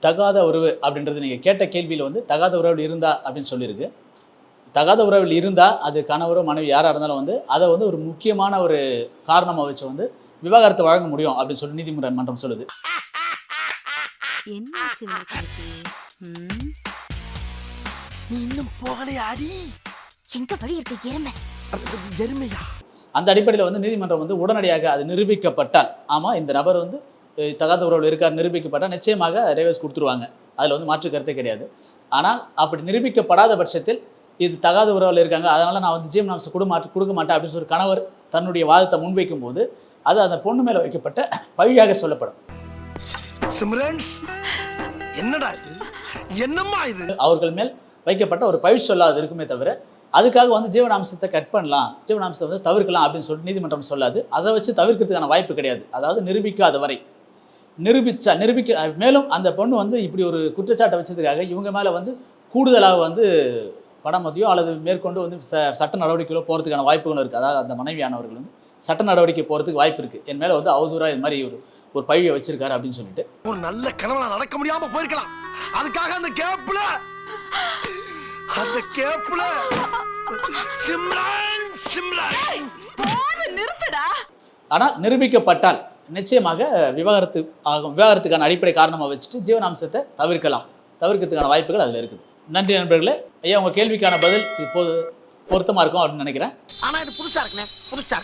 தகாத உறவு அப்படின்றது நீங்கள் கேட்ட கேள்வியில் வந்து தகாத உறவில் இருந்தா அப்படின்னு சொல்லியிருக்கு. தகாத உறவில் இருந்தால் அது கணவரோ மனைவி யாராக இருந்தாலும் வந்து அதை வந்து ஒரு முக்கியமான ஒரு காரணமாக வச்சு வந்து விவாகரத்து வழங்க முடியும் அப்படின்னு சொல்லி நீதிமன்றம் சொல்லுது. என்னாச்சு உங்களுக்கு? நீ இன்னும் போகலையாடி? எங்க வழி இருக்கு எருமை? எருமையா? அந்த அடிப்படையில் வந்து நீதிமன்றம் வந்து உடனடியாக அது நிரூபிக்கப்பட்டால், ஆமாம் இந்த நபர் வந்து தகாத உறவில் இருக்கார் நிரூபிக்கப்பட்டால் நிச்சயமாக டைவர்ஸ் கொடுத்துருவாங்க. அதில் வந்து மாற்று கருத்தே கிடையாது. ஆனால் அப்படி நிரூபிக்கப்படாத பட்சத்தில் இது தகாத உறவில் இருக்காங்க, அதனால் நான் வந்து ஜீவனாம்சம் கொடுக்க மாட்டேன் அப்படின்னு சொல்லி கணவர் தன்னுடைய வாதத்தை முன்வைக்கும் போது அது அந்த பொண்ணு மேலே வைக்கப்பட்ட பழியாக சொல்லப்படும். என்னடா இது? என்னம்மா இது? அவர்கள் மேல் வைக்கப்பட்ட ஒரு பழி சொல்லாது இருக்குமே தவிர அதுக்காக வந்து ஜீவனாம்சத்தை கட் பண்ணலாம், ஜீவனாம்சத்தை வந்து தவிர்க்கலாம் அப்படின்னு சொல்லிட்டு நீதிமன்றம் சொல்லாது. அதை வச்சு தவிர்க்கிறதுக்கான வாய்ப்பு கிடையாது. அதாவது நிரூபிக்காத வரை மேலும் அந்த பொண்ணு வந்து இப்படி ஒரு குற்றச்சாட்டை வச்சதுக்காக இவங்க மேலே வந்து கூடுதலாக வந்து பணமதியோ அல்லது மேற்கொண்டு வந்து சட்ட நடவடிக்கைகளோ போகிறதுக்கான வாய்ப்புகளும் இருக்குது. அதாவது அந்த மனைவியானவர்கள் வந்து சட்ட நடவடிக்கை போகிறதுக்கு வாய்ப்பு இருக்குது. என் மேலே வந்து அவதூறாக இது மாதிரி ஒரு பழியை வச்சிருக்காரு அப்படின்னு சொல்லிட்டு ஒரு நல்ல கனவுல நடக்க முடியாம போயிருக்கலாம். அதுக்காக அந்த கேப்ல நிறுத்துடா. ஆனால் நிரூபிக்கப்பட்டால் நிச்சயமாக விவாகரத்துக்கான அடிப்படை காரணமாக வச்சுட்டு ஜீவனாம்சத்தை தவிர்க்கிறதுக்கான வாய்ப்புகள் அதில் இருக்குது. நன்றி நண்பர்களே. ஐயா, உங்கள் கேள்விக்கான பதில் இப்போது பொருத்தமாக இருக்கும் அப்படின்னு நினைக்கிறேன். ஆனால் இது புதுசாக இருக்குண்ணே, புதுசாக